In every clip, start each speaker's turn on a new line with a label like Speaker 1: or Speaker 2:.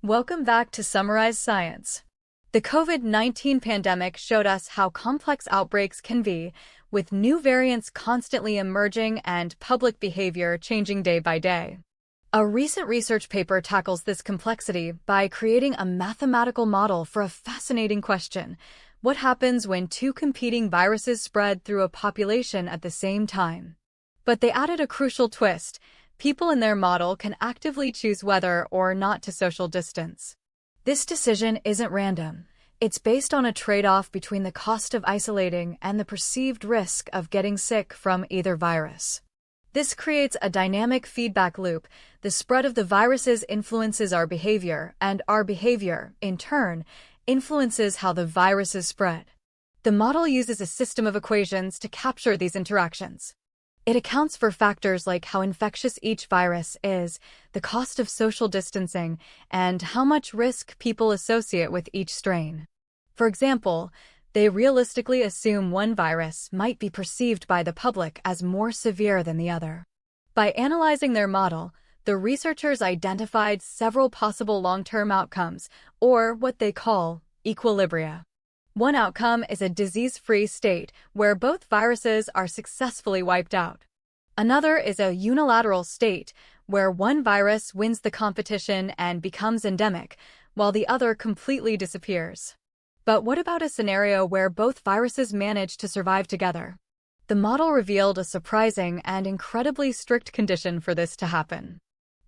Speaker 1: Welcome back to Summarize Science. The COVID-19 pandemic showed us how complex outbreaks can be, with new variants constantly emerging and public behavior changing day by day. A recent research paper tackles this complexity by creating a mathematical model for a fascinating question: what happens when two competing viruses spread through a population at the same time? But they added a crucial twist. People in their model can actively choose whether or not to social distance. This decision isn't random. It's based on a trade-off between the cost of isolating and the perceived risk of getting sick from either virus. This creates a dynamic feedback loop. The spread of the viruses influences our behavior, and our behavior, in turn, influences how the viruses spread. The model uses a system of equations to capture these interactions. It accounts for factors like how infectious each virus is, the cost of social distancing, and how much risk people associate with each strain. For example, they realistically assume one virus might be perceived by the public as more severe than the other. By analyzing their model, the researchers identified several possible long-term outcomes, or what they call equilibria. One outcome is a disease-free state where both viruses are successfully wiped out. Another is a unilateral state where one virus wins the competition and becomes endemic, while the other completely disappears. But what about a scenario where both viruses manage to survive together? The model revealed a surprising and incredibly strict condition for this to happen.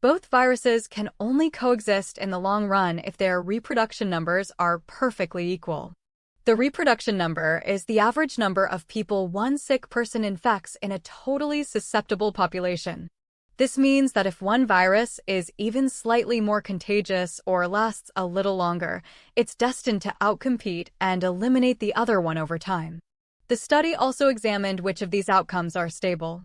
Speaker 1: Both viruses can only coexist in the long run if their reproduction numbers are perfectly equal. The reproduction number is the average number of people one sick person infects in a totally susceptible population. This means that if one virus is even slightly more contagious or lasts a little longer, it's destined to outcompete and eliminate the other one over time. The study also examined which of these outcomes are stable.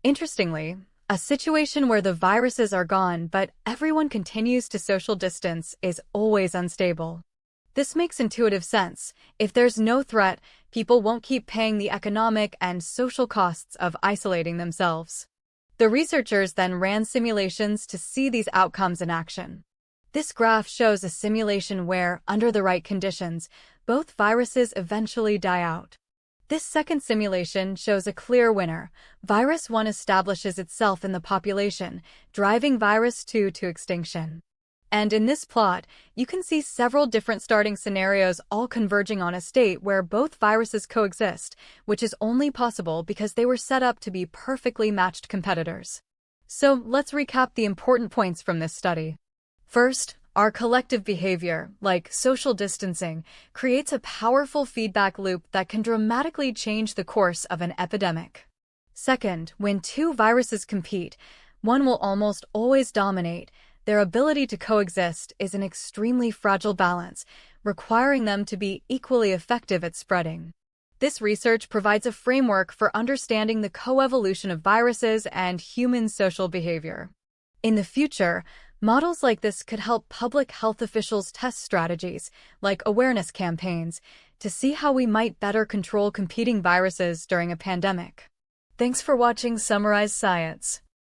Speaker 1: Interestingly, a situation where the viruses are gone but everyone continues to social distance is always unstable. This makes intuitive sense. If there's no threat, people won't keep paying the economic and social costs of isolating themselves. The researchers then ran simulations to see these outcomes in action. This graph shows a simulation where, under the right conditions, both viruses eventually die out. This second simulation shows a clear winner. Virus 1 establishes itself in the population, driving virus 2 to extinction. And in this plot, you can see several different starting scenarios all converging on a state where both viruses coexist, which is only possible because they were set up to be perfectly matched competitors. So let's recap the important points from this study. First, our collective behavior, like social distancing, creates a powerful feedback loop that can dramatically change the course of an epidemic. Second, when two viruses compete, one will almost always dominate. Their ability to coexist is an extremely fragile balance, requiring them to be equally effective at spreading. This research provides a framework for understanding the coevolution of viruses and human social behavior. In the future, models like this could help public health officials test strategies, like awareness campaigns, to see how we might better control competing viruses during a pandemic. Thanks for watching Summarize Science.